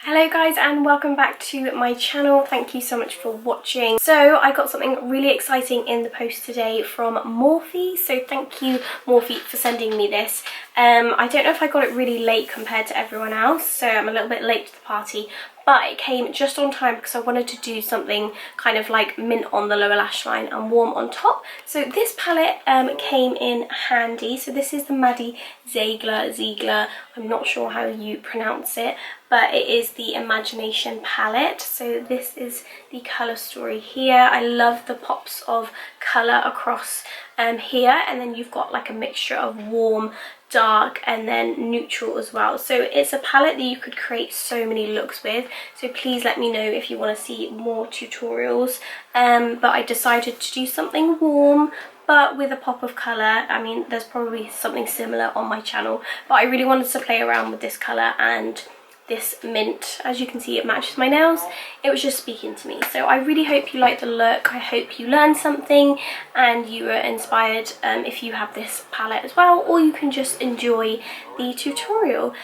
Hello guys and welcome back to my channel. Thank you so much for watching. So I got something really exciting in the post today from Morphe, so thank you Morphe for sending me this. I don't know if I got it really late compared to everyone else, so I'm a little bit late to the party, but it came just on time because I wanted to do something kind of like mint on the lower lash line and warm on top. So this palette came in handy. So this is the Maddie Ziegler, I'm not sure how you pronounce it, but it is the Imagination palette. So this is the colour story here. I love the pops of colour across here, and then you've got like a mixture of warm, dark and then neutral as well. So it's a palette that you could create so many looks with, so please let me know if you want to see more tutorials. But I decided to do something warm but with a pop of colour. I mean, there's probably something similar on my channel, but I really wanted to play around with this colour, and this mint, as you can see, it matches my nails. It was just speaking to me. So I really hope you like the look. I hope you learned something and you were inspired if you have this palette as well, or you can just enjoy the tutorial.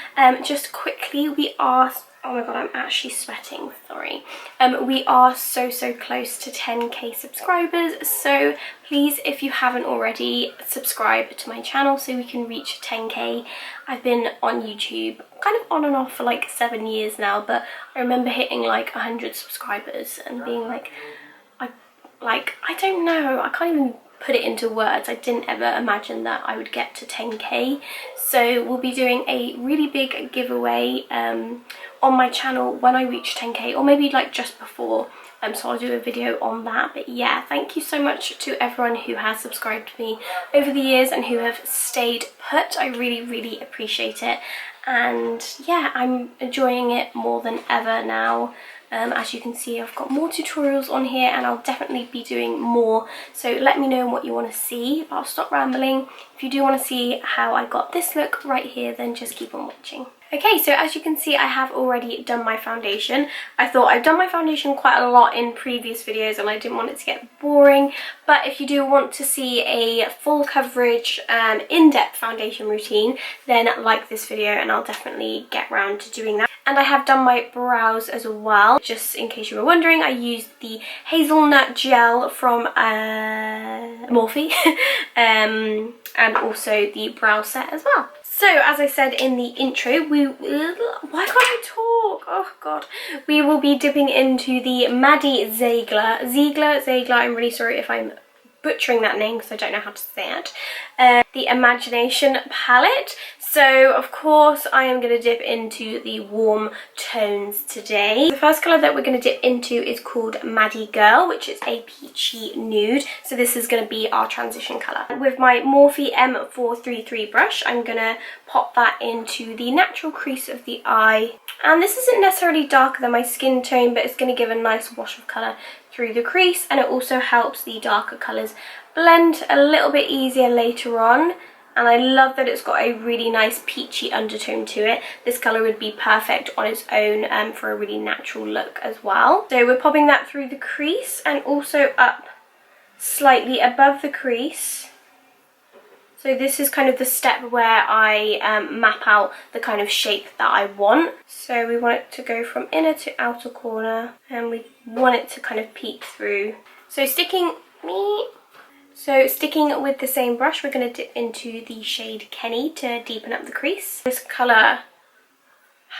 Just quickly, we are, oh my god, I'm actually sweating, sorry. We are so close to 10k subscribers, so please, if you haven't already, subscribe to my channel so we can reach 10k. I've been on YouTube kind of on and off for like 7 years now, but I remember hitting like 100 subscribers and being like, I don't know, I can't even put it into words. I didn't ever imagine that I would get to 10k. So we'll be doing a really big giveaway on my channel when I reach 10k, or maybe like just before. So I'll do a video on that. But yeah, thank you so much to everyone who has subscribed to me over the years and who have stayed put. I really appreciate it, and yeah, I'm enjoying it more than ever now. As you can see, I've got more tutorials on here and I'll definitely be doing more, so let me know what you want to see. But I'll stop rambling. If you do want to see how I got this look right here, then just keep on watching. Okay, so as you can see, I have already done my foundation. I thought I've done my foundation quite a lot in previous videos and I didn't want it to get boring, but if you do want to see a full coverage in-depth foundation routine, then like this video and I'll definitely get round to doing that. And I have done my brows as well. Just in case you were wondering, I used the hazelnut gel from Morphe and also the brow set as well. So as I said in the intro, why can't I talk? Oh god. We will be dipping into the Maddie Ziegler, I'm really sorry if I'm butchering that name because I don't know how to say it. The Imagination palette. So of course I am going to dip into the warm tones today. The first colour that we're going to dip into is called Maddie Girl, which is a peachy nude. So this is going to be our transition colour. With my Morphe M433 brush, I'm going to pop that into the natural crease of the eye. And this isn't necessarily darker than my skin tone, but it's going to give a nice wash of colour through the crease, and it also helps the darker colours blend a little bit easier later on. And I love that it's got a really nice peachy undertone to it. This colour would be perfect on its own for a really natural look as well. So we're popping that through the crease and also up slightly above the crease. So this is kind of the step where I map out the kind of shape that I want. So we want it to go from inner to outer corner, and we want it to kind of peek through. So sticking with the same brush, we're going to dip into the shade Kenny to deepen up the crease. This colour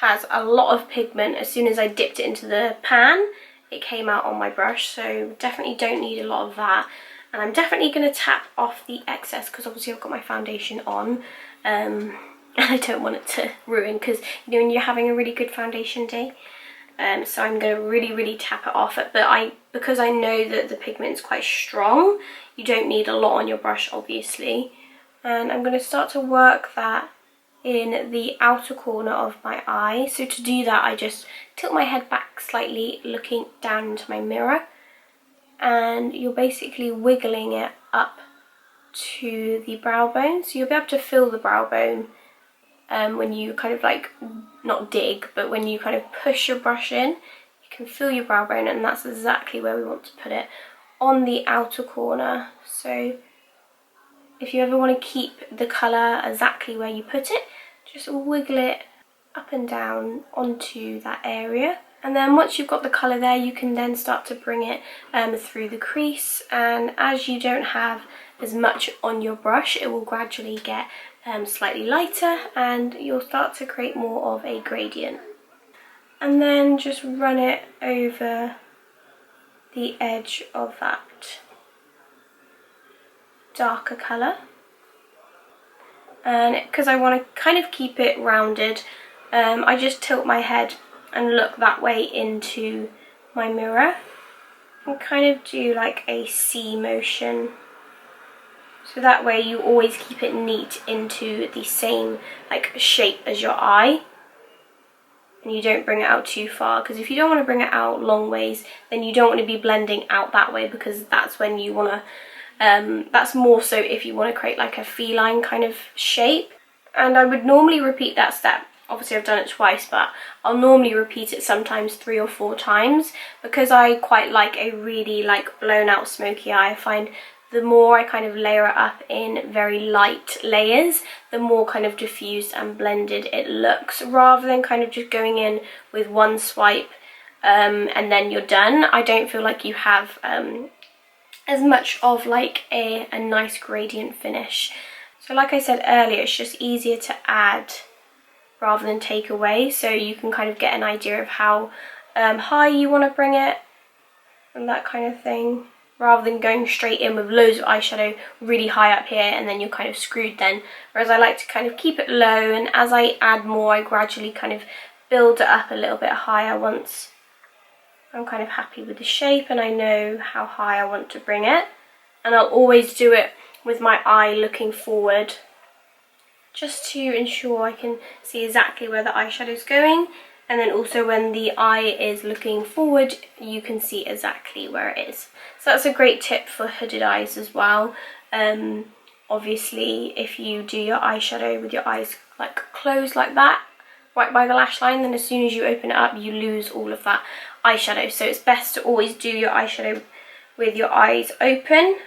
has a lot of pigment. As soon as I dipped it into the pan, it came out on my brush, so definitely don't need a lot of that. And I'm definitely going to tap off the excess because obviously I've got my foundation on. And I don't want it to ruin, because you know when you're having a really good foundation day. So I'm going to really tap it off. But because I know that the pigment is quite strong, you don't need a lot on your brush obviously. And I'm going to start to work that in the outer corner of my eye. So to do that, I just tilt my head back slightly, looking down into my mirror. And you're basically wiggling it up to the brow bone. So you'll be able to feel the brow bone when you kind of like, not dig, but when you kind of push your brush in, you can feel your brow bone, and that's exactly where we want to put it, on the outer corner. So if you ever want to keep the colour exactly where you put it, just wiggle it up and down onto that area. And then once you've got the colour there, you can then start to bring it through the crease, and as you don't have as much on your brush, it will gradually get slightly lighter and you'll start to create more of a gradient. And then just run it over the edge of that darker colour. And because I want to kind of keep it rounded, I just tilt my head and look that way into my mirror and kind of do like a C motion. So that way you always keep it neat into the same like shape as your eye. And you don't bring it out too far, because if you don't want to bring it out long ways, then you don't want to be blending out that way, because that's when you want to, that's more so if you want to create like a feline kind of shape. And I would normally repeat that step. Obviously I've done it twice, but I'll normally repeat it sometimes 3 or 4 times, because I quite like a really like blown out smoky eye. I find the more I kind of layer it up in very light layers, the more kind of diffused and blended it looks, rather than kind of just going in with one swipe and then you're done. I don't feel like you have as much of like a nice gradient finish. So like I said earlier, it's just easier to add rather than take away, so you can kind of get an idea of how high you want to bring it and that kind of thing, rather than going straight in with loads of eyeshadow really high up here and then you're kind of screwed then. Whereas I like to kind of keep it low, and as I add more I gradually kind of build it up a little bit higher once I'm kind of happy with the shape and I know how high I want to bring it. And I'll always do it with my eye looking forward, just to ensure I can see exactly where the eyeshadow's going, and then also when the eye is looking forward you can see exactly where it is. So that's a great tip for hooded eyes as well. Obviously if you do your eyeshadow with your eyes like closed like that, right by the lash line, then as soon as you open it up you lose all of that eyeshadow. So it's best to always do your eyeshadow with your eyes open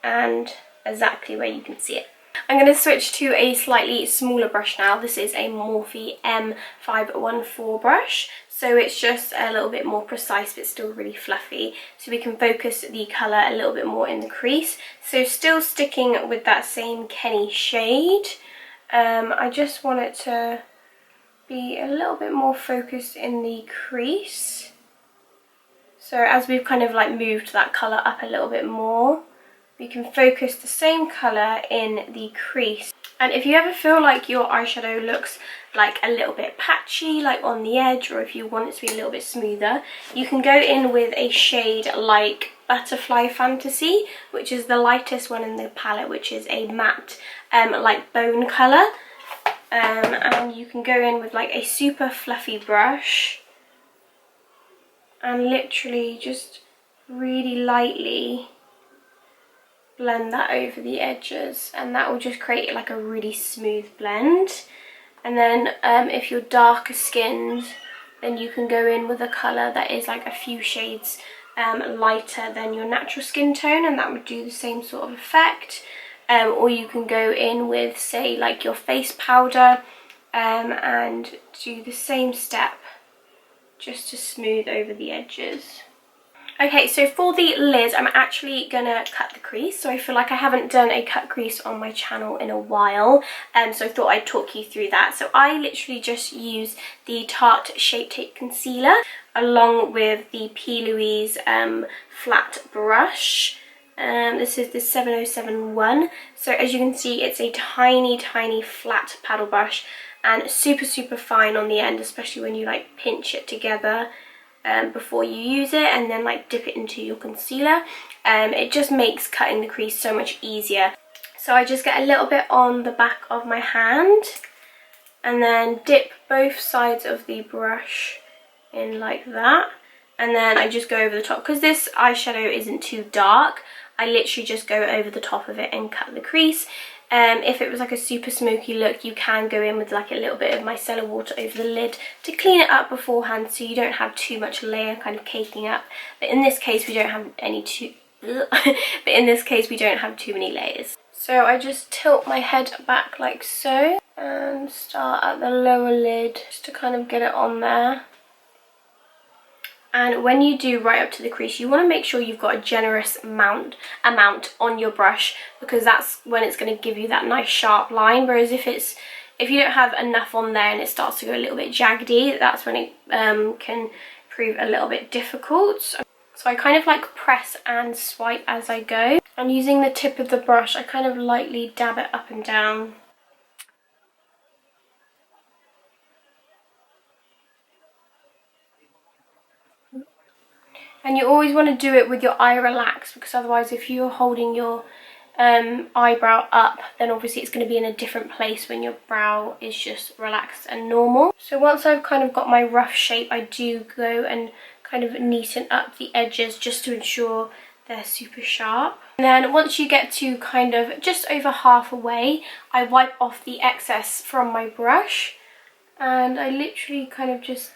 and exactly where you can see it. I'm going to switch to a slightly smaller brush now. This is a Morphe M514 brush, so it's just a little bit more precise but still really fluffy, so we can focus the colour a little bit more in the crease. So still sticking with that same Kenny shade, I just want it to be a little bit more focused in the crease. So as we've kind of like moved that colour up a little bit more, we can focus the same colour in the crease. And if you ever feel like your eyeshadow looks like a little bit patchy, like on the edge, or if you want it to be a little bit smoother, you can go in with a shade like Butterfly Fantasy, which is the lightest one in the palette, which is a matte like bone colour. And you can go in with like a super fluffy brush and literally just really lightly blend that over the edges, and that will just create like a really smooth blend. And then if you're darker skinned, then you can go in with a colour that is like a few shades lighter than your natural skin tone, and that would do the same sort of effect. Or you can go in with, say, like your face powder and do the same step just to smooth over the edges. Okay, so for the lid, I'm actually going to cut the crease. So I feel like I haven't done a cut crease on my channel in a while, so I thought I'd talk you through that. So I literally just use the Tarte Shape Tape Concealer along with the P. Louise flat brush. This is the 7071. So as you can see, it's a tiny, tiny flat paddle brush, and super, super fine on the end, especially when you like pinch it together before you use it and then like dip it into your concealer. It just makes cutting the crease so much easier. So I just get a little bit on the back of my hand and then dip both sides of the brush in like that, and then I just go over the top. Because this eyeshadow isn't too dark, I literally just go over the top of it and cut the crease. If it was like a super smoky look, you can go in with like a little bit of micellar water over the lid to clean it up beforehand, so you don't have too much layer kind of caking up. But in this case we don't have too many layers. So I just tilt my head back like so, and start at the lower lid just to kind of get it on there. And when you do right up to the crease, you want to make sure you've got a generous amount on your brush, because that's when it's going to give you that nice sharp line. Whereas if you don't have enough on there and it starts to go a little bit jaggedy, that's when it can prove a little bit difficult. So I kind of like press and swipe as I go. And using the tip of the brush, I kind of lightly dab it up and down. And you always want to do it with your eye relaxed, because otherwise if you're holding your eyebrow up, then obviously it's going to be in a different place when your brow is just relaxed and normal. So once I've kind of got my rough shape, I do go and kind of neaten up the edges just to ensure they're super sharp. And then once you get to kind of just over half away, I wipe off the excess from my brush, and I literally kind of just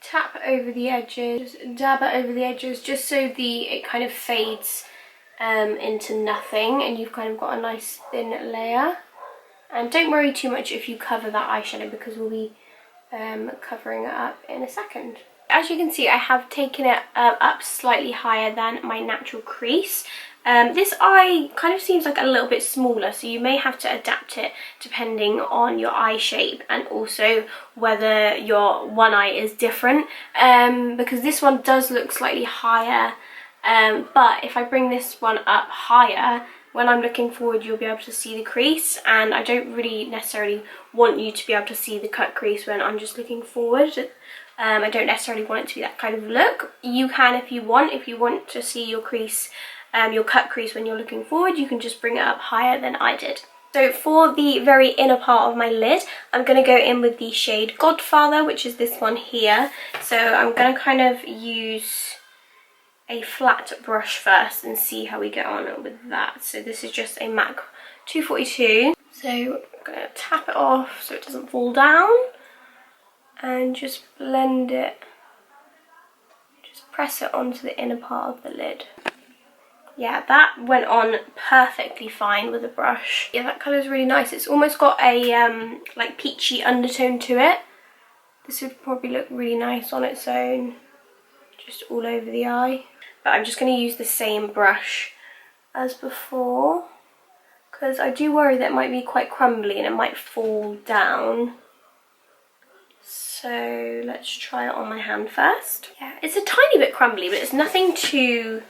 tap over the edges, just dab it over the edges, just so it kind of fades into nothing, and you've kind of got a nice thin layer. And don't worry too much if you cover that eyeshadow, because we'll be covering it up in a second. As you can see, I have taken it up slightly higher than my natural crease. This eye kind of seems like a little bit smaller, so you may have to adapt it depending on your eye shape, and also whether your one eye is different, because this one does look slightly higher, but if I bring this one up higher, when I'm looking forward, you'll be able to see the crease, and I don't really necessarily want you to be able to see the cut crease when I'm just looking forward. I don't necessarily want it to be that kind of look. You can if you want to see your crease, your cut crease when you're looking forward, you can just bring it up higher than I did. So for the very inner part of my lid, I'm going to go in with the shade Godfather, which is this one here. So I'm going to kind of use a flat brush first and see how we get on with that. So this is just a MAC 242. So I'm going to tap it off so it doesn't fall down, and just blend it, just press it onto the inner part of the lid. Yeah, that went on perfectly fine with a brush. Yeah, that colour is really nice. It's almost got a like peachy undertone to it. This would probably look really nice on its own, just all over the eye. But I'm just going to use the same brush as before, because I do worry that it might be quite crumbly and it might fall down. So let's try it on my hand first. Yeah, it's a tiny bit crumbly, but it's nothing too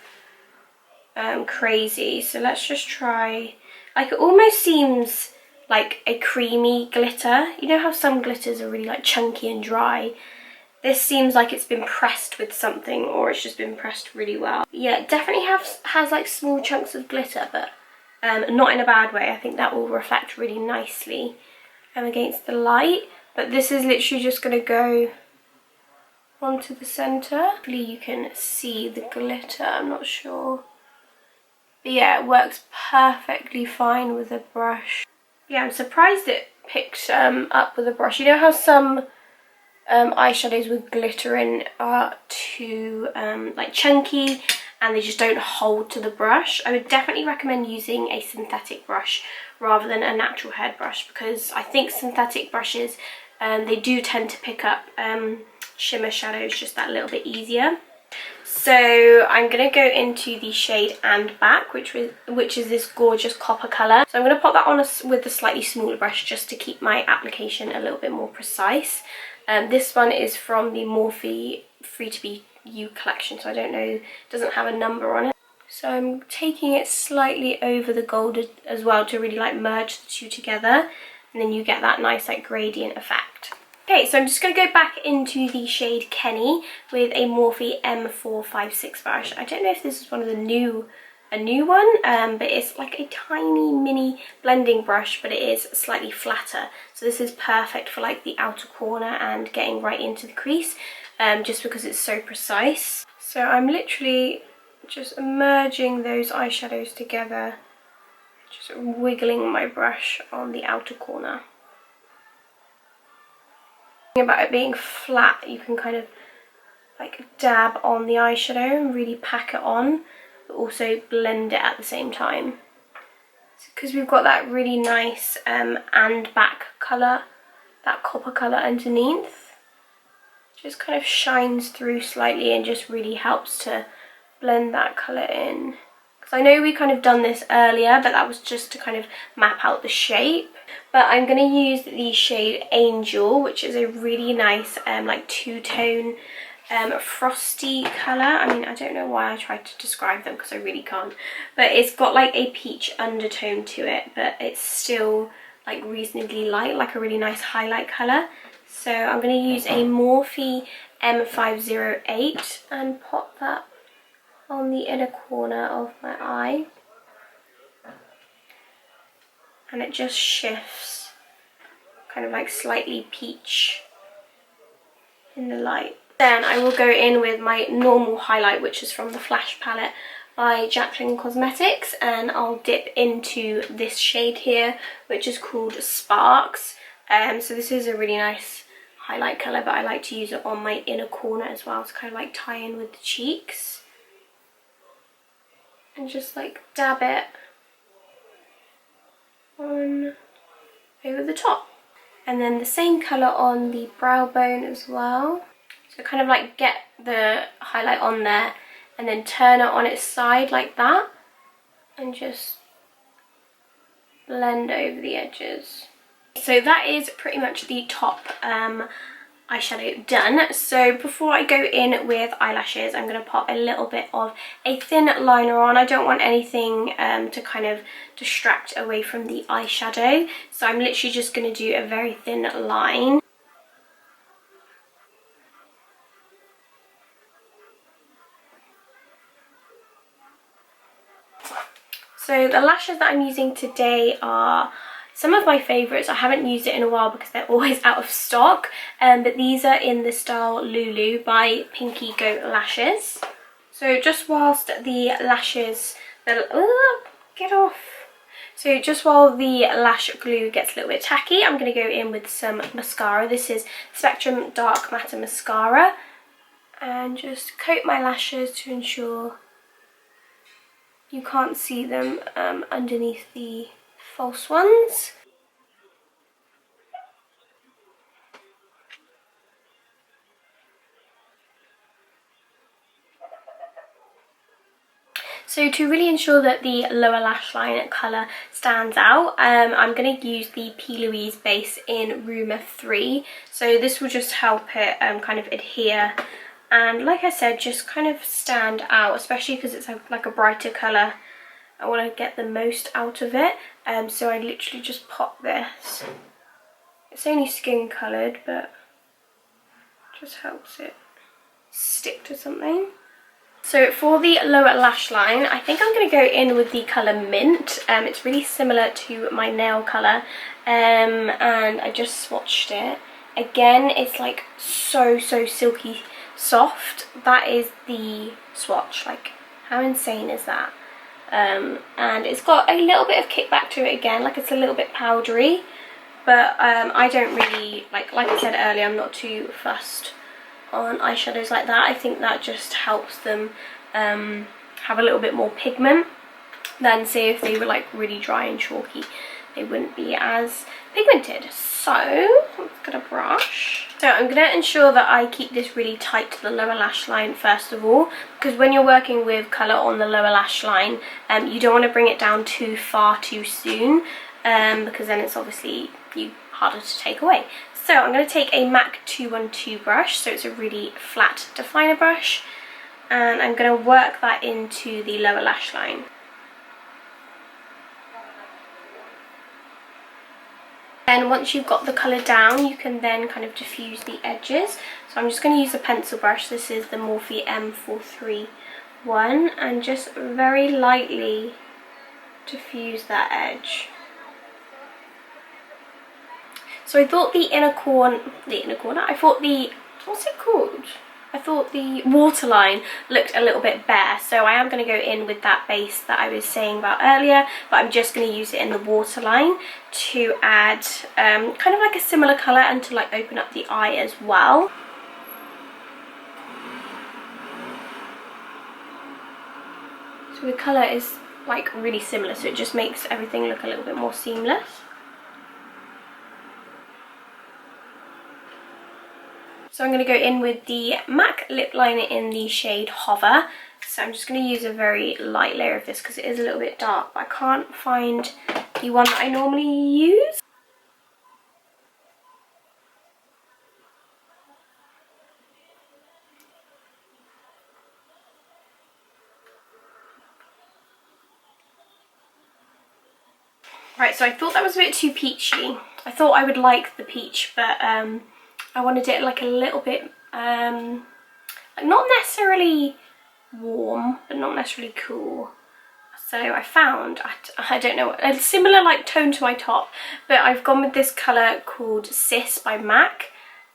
crazy. So let's just try, like, it almost seems like a creamy glitter. You know how some glitters are really like chunky and dry? This seems like it's been pressed with something, or it's just been pressed really well. Yeah, it definitely has like small chunks of glitter, but not in a bad way. I think that will reflect really nicely against the light. But this is literally just going to go onto the centre. Hopefully you can see the glitter, I'm not sure. But yeah, it works perfectly fine with a brush. Yeah, I'm surprised it picked up with a brush. You know how some eyeshadows with glitter in are too like chunky and they just don't hold to the brush? I would definitely recommend using a synthetic brush rather than a natural head brush, because I think synthetic brushes, they do tend to pick up shimmer shadows just that little bit easier. So I'm going to go into the shade And Back, which is this gorgeous copper colour. So I'm going to pop that on with a slightly smaller brush just to keep my application a little bit more precise. This one is from the Morphe Free to Be You collection, so I don't know, it doesn't have a number on it. So I'm taking it slightly over the gold as well to really like merge the two together, and then you get that nice like gradient effect. Okay, so I'm just going to go back into the shade Kenny with a Morphe M456 brush. I don't know if this is one of the a new one, but it's like a tiny mini blending brush, but it is slightly flatter. So this is perfect for like the outer corner and getting right into the crease, just because it's so precise. So I'm literally just merging those eyeshadows together, just wiggling my brush on the outer corner. About it being flat, you can kind of like dab on the eyeshadow and really pack it on, but also blend it at the same time. because we've got that really nice and back colour, that copper colour underneath. Just kind of shines through slightly and just really helps to blend that colour in. Because I know we kind of done this earlier, but that was just to kind of map out the shape. But I'm going to use the shade Angel, which is a really nice like two-tone frosty colour. I mean, I don't know why I tried to describe them because I really can't. But it's got like a peach undertone to it, but it's still like reasonably light, like a really nice highlight colour. So I'm going to use a Morphe M508 and pop that on the inner corner of my eye. And it just shifts, kind of like slightly peach in the light. Then I will go in with my normal highlight, which is from the Flash palette by Jaclyn Cosmetics, and I'll dip into this shade here, which is called Sparks. So this is a really nice highlight colour, but I like to use it on my inner corner as well to kind of like tie in with the cheeks. And just like dab it on over the top. And then the same colour on the brow bone as well. So kind of like get the highlight on there and then turn it on its side like that. And just blend over the edges. So that is pretty much the top eyeshadow done. So before I go in with eyelashes, I'm going to pop a little bit of a thin liner on. I don't want anything to kind of distract away from the eyeshadow. So I'm literally just going to do a very thin line. So the lashes that I'm using today are some of my favourites. I haven't used it in a while because they're always out of stock, but these are in the style Lulu by Pinky Goat Lashes. So just whilst the lashes, get off. So just while the lash glue gets a little bit tacky, I'm going to go in with some mascara. This is Spectrum Dark Matter Mascara, and just coat my lashes to ensure you can't see them underneath the false ones. So to really ensure that the lower lash line colour stands out, I'm going to use the P. Louise base in Room 3. So this will just help it kind of adhere and, like I said, just kind of stand out, especially because it's like a brighter colour. I want to get the most out of it, so I literally just pop this. It's only skin coloured, but just helps it stick to something. So for the lower lash line, I think I'm going to go in with the colour Mint. It's really similar to my nail colour, and I just swatched it. Again, it's like so silky soft. That is the swatch. Like, how insane is that? And it's got a little bit of kickback to it again, like it's a little bit powdery, but I don't really, like I said earlier, I'm not too fussed on eyeshadows like that. I think that just helps them have a little bit more pigment than, say, if they were like really dry and chalky, they wouldn't be as pigmented. So let's get a brush. So I'm going to ensure that I keep this really tight to the lower lash line first of all, because when you're working with colour on the lower lash line, you don't want to bring it down too far too soon, because then it's obviously harder to take away. So I'm going to take a MAC 212 brush, so it's a really flat definer brush, and I'm going to work that into the lower lash line. And once you've got the colour down, you can then kind of diffuse the edges. So I'm just going to use a pencil brush. This is the Morphe M431, and just very lightly diffuse that edge. So I thought the inner corner, I thought the, what's it called? I thought the waterline looked a little bit bare, so I am going to go in with that base that I was saying about earlier, but I'm just going to use it in the waterline to add kind of like a similar colour and to like open up the eye as well. So the colour is like really similar, so it just makes everything look a little bit more seamless. So I'm going to go in with the MAC lip liner in the shade Hover. So I'm just going to use a very light layer of this because it is a little bit dark, but I can't find the one that I normally use. Right, so I thought that was a bit too peachy. I thought I would like the peach, but I wanted it like a little bit, like not necessarily warm, but not necessarily cool. So I found, I don't know, a similar like tone to my top, but I've gone with this colour called Siss by MAC.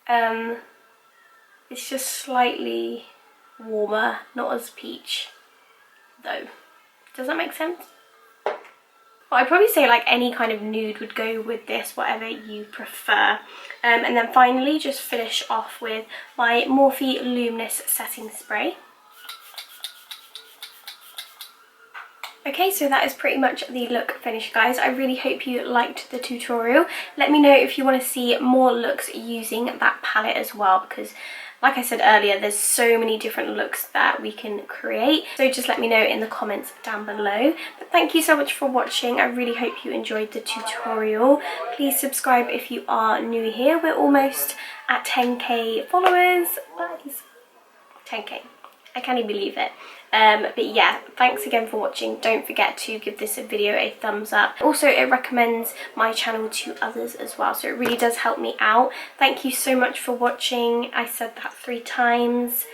It's just slightly warmer, not as peach though. Does that make sense? Well, I'd probably say like any kind of nude would go with this, whatever you prefer. And then finally just finish off with my Morphe Luminous Setting Spray. Okay, so that is pretty much the look finished, guys. I really hope you liked the tutorial. Let me know if you want to see more looks using that palette as well, because like I said earlier, there's so many different looks that we can create. So just let me know in the comments down below. But thank you so much for watching. I really hope you enjoyed the tutorial. Please subscribe if you are new here. We're almost at 10k followers. Guys, 10k. I can't even believe it. But yeah, thanks again for watching. Don't forget to give this video a thumbs up. Also, it recommends my channel to others as well, so it really does help me out. Thank you so much for watching. I said that 3 times.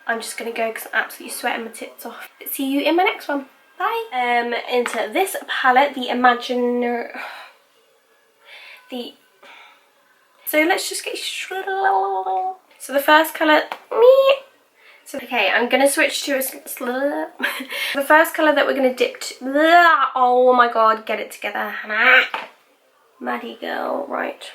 I'm just gonna go because I'm absolutely sweating my tits off. See you in my next one. Bye. Into this palette, the so let's just get so the first colour, so okay, I'm gonna switch to the first colour that we're gonna dip to, oh my god, get it together, Hannah. Maddie girl, right.